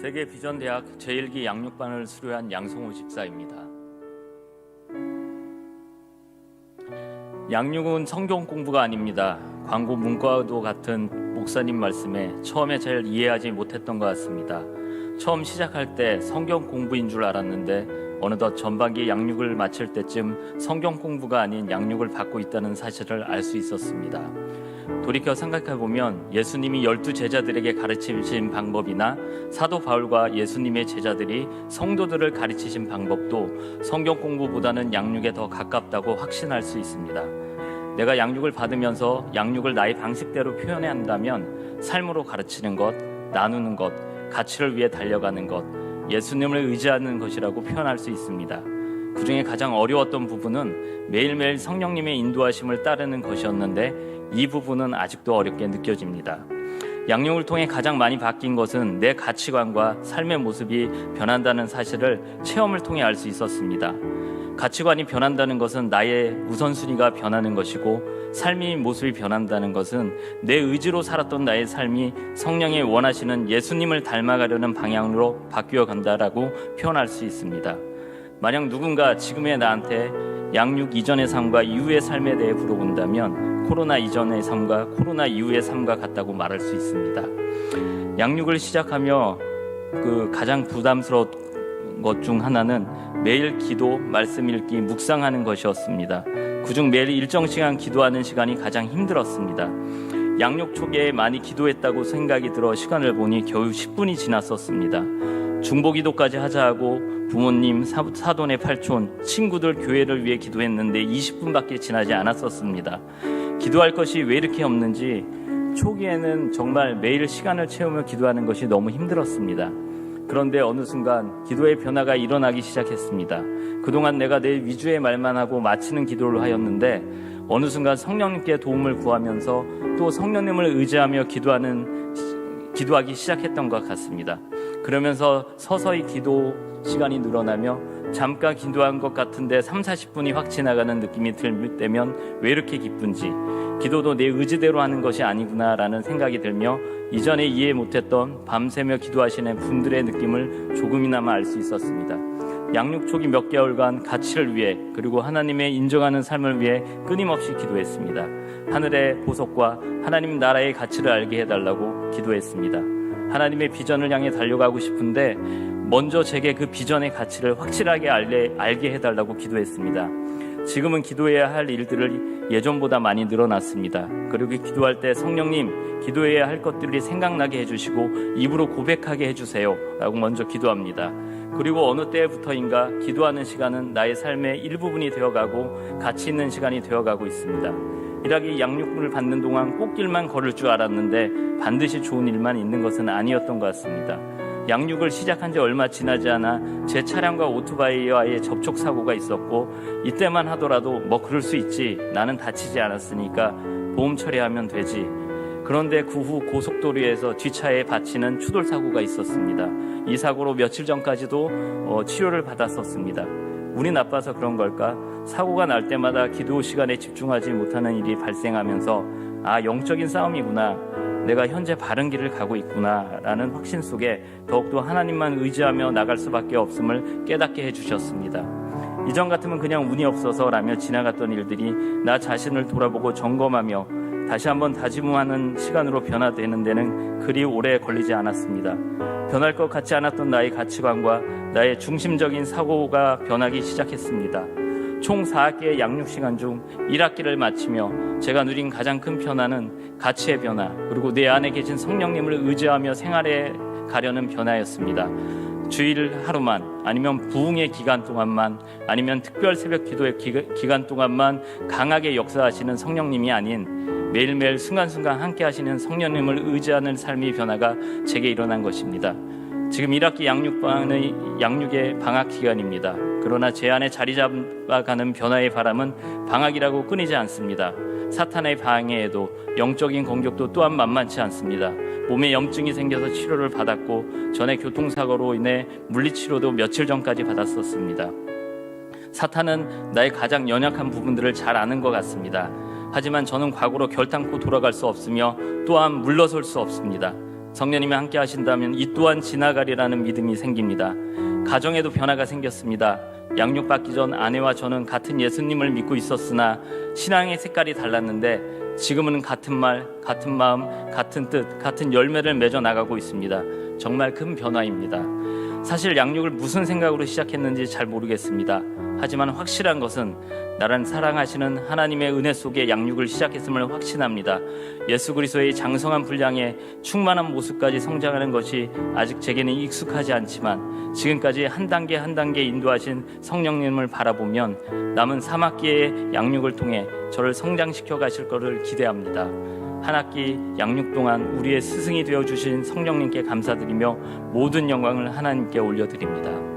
세계 비전대학 제1기 양육반을 수료한 양성호 집사입니다. 양육은 성경 공부가 아닙니다. 광고 문과도 같은 목사님 말씀에 처음에 잘 이해하지 못했던 것 같습니다. 처음 시작할 때 성경 공부인 줄 알았는데 어느덧 전반기 양육을 마칠 때쯤 성경 공부가 아닌 양육을 받고 있다는 사실을 알 수 있었습니다. 돌이켜 생각해보면 예수님이 12제자들에게 가르치신 방법이나 사도 바울과 예수님의 제자들이 성도들을 가르치신 방법도 성경 공부보다는 양육에 더 가깝다고 확신할 수 있습니다. 내가 양육을 받으면서 양육을 나의 방식대로 표현해야 한다면 삶으로 가르치는 것, 나누는 것, 가치를 위해 달려가는 것, 예수님을 의지하는 것이라고 표현할 수 있습니다. 그 중에 가장 어려웠던 부분은 매일매일 성령님의 인도하심을 따르는 것이었는데 이 부분은 아직도 어렵게 느껴집니다. 양육을 통해 가장 많이 바뀐 것은 내 가치관과 삶의 모습이 변한다는 사실을 체험을 통해 알 수 있었습니다. 가치관이 변한다는 것은 나의 우선순위가 변하는 것이고 삶의 모습이 변한다는 것은 내 의지로 살았던 나의 삶이 성령이 원하시는 예수님을 닮아가려는 방향으로 바뀌어 간다라고 표현할 수 있습니다. 만약 누군가 지금의 나한테 양육 이전의 삶과 이후의 삶에 대해 물어본다면 코로나 이전의 삶과 코로나 이후의 삶과 같다고 말할 수 있습니다. 양육을 시작하며 가장 부담스러운 것 중 하나는 매일 기도, 말씀 읽기, 묵상하는 것이었습니다. 그중 매일 일정 시간 기도하는 시간이 가장 힘들었습니다. 양육 초기에 많이 기도했다고 생각이 들어 시간을 보니 겨우 10분이 지났었습니다. 중보기도까지 하자 하고 부모님, 사돈의 팔촌, 친구들 교회를 위해 기도했는데 20분밖에 지나지 않았었습니다. 기도할 것이 왜 이렇게 없는지 초기에는 정말 매일 시간을 채우며 기도하는 것이 너무 힘들었습니다. 그런데 어느 순간 기도의 변화가 일어나기 시작했습니다. 그동안 내가 내 위주의 말만 하고 마치는 기도를 하였는데 어느 순간 성령님께 도움을 구하면서 또 성령님을 의지하며 기도하기 시작했던 것 같습니다. 그러면서 서서히 기도 시간이 늘어나며 잠깐 기도한 것 같은데 30-40분이 확 지나가는 느낌이 들 때면 왜 이렇게 기쁜지, 기도도 내 의지대로 하는 것이 아니구나라는 생각이 들며 이전에 이해 못했던 밤새며 기도하시는 분들의 느낌을 조금이나마 알 수 있었습니다. 양육 초기 몇 개월간 가치를 위해 그리고 하나님의 인정하는 삶을 위해 끊임없이 기도했습니다. 하늘의 보석과 하나님 나라의 가치를 알게 해달라고 기도했습니다. 하나님의 비전을 향해 달려가고 싶은데 먼저 제게 그 비전의 가치를 확실하게 알게 해달라고 기도했습니다. 지금은 기도해야 할 일들을 예전보다 많이 늘어났습니다. 그리고 기도할 때 성령님, 기도해야 할 것들이 생각나게 해주시고 입으로 고백하게 해주세요 라고 먼저 기도합니다. 그리고 어느 때부터인가 기도하는 시간은 나의 삶의 일부분이 되어가고 가치 있는 시간이 되어가고 있습니다. 일하기 양육을 받는 동안 꽃길만 걸을 줄 알았는데 반드시 좋은 일만 있는 것은 아니었던 것 같습니다. 양육을 시작한 지 얼마 지나지 않아 제 차량과 오토바이와의 접촉 사고가 있었고 이때만 하더라도 그럴 수 있지, 나는 다치지 않았으니까 보험 처리하면 되지. 그런데 그 후 고속도로에서 뒷차에 받치는 추돌 사고가 있었습니다. 이 사고로 며칠 전까지도 치료를 받았었습니다. 운이 나빠서 그런 걸까? 사고가 날 때마다 기도 시간에 집중하지 못하는 일이 발생하면서 영적인 싸움이구나, 내가 현재 바른 길을 가고 있구나 라는 확신 속에 더욱더 하나님만 의지하며 나갈 수밖에 없음을 깨닫게 해주셨습니다. 이전 같으면 그냥 운이 없어서 라며 지나갔던 일들이 나 자신을 돌아보고 점검하며 다시 한번 다짐하는 시간으로 변화되는 데는 그리 오래 걸리지 않았습니다. 변할 것 같지 않았던 나의 가치관과 나의 중심적인 사고가 변하기 시작했습니다. 총 4학기의 양육 시간 중 1학기를 마치며 제가 누린 가장 큰 변화는 가치의 변화, 그리고 내 안에 계신 성령님을 의지하며 생활해 가려는 변화였습니다. 주일 하루만, 아니면 부흥의 기간 동안만, 아니면 특별 새벽 기도의 기간 동안만 강하게 역사하시는 성령님이 아닌 매일매일 순간순간 함께 하시는 성령님을 의지하는 삶의 변화가 제게 일어난 것입니다. 지금 1학기 양육의 방학 기간입니다. 그러나 제 안에 자리 잡아가는 변화의 바람은 방학이라고 끊이지 않습니다. 사탄의 방해에도 영적인 공격도 또한 만만치 않습니다. 몸에 염증이 생겨서 치료를 받았고 전에 교통사고로 인해 물리치료도 며칠 전까지 받았었습니다. 사탄은 나의 가장 연약한 부분들을 잘 아는 것 같습니다. 하지만 저는 과거로 결단코 돌아갈 수 없으며 또한 물러설 수 없습니다. 성령님이 함께 하신다면 이 또한 지나가리라는 믿음이 생깁니다. 가정에도 변화가 생겼습니다. 양육받기 전 아내와 저는 같은 예수님을 믿고 있었으나 신앙의 색깔이 달랐는데 지금은 같은 말, 같은 마음, 같은 뜻, 같은 열매를 맺어 나가고 있습니다. 정말 큰 변화입니다. 사실 양육을 무슨 생각으로 시작했는지 잘 모르겠습니다. 하지만 확실한 것은 나를 사랑하시는 하나님의 은혜 속에 양육을 시작했음을 확신합니다. 예수 그리스도의 장성한 분량에 충만한 모습까지 성장하는 것이 아직 제게는 익숙하지 않지만 지금까지 한 단계 한 단계 인도하신 성령님을 바라보면 남은 3학기의 양육을 통해 저를 성장시켜 가실 것을 기대합니다. 한 학기 양육 동안 우리의 스승이 되어주신 성령님께 감사드리며 모든 영광을 하나님께 올려드립니다.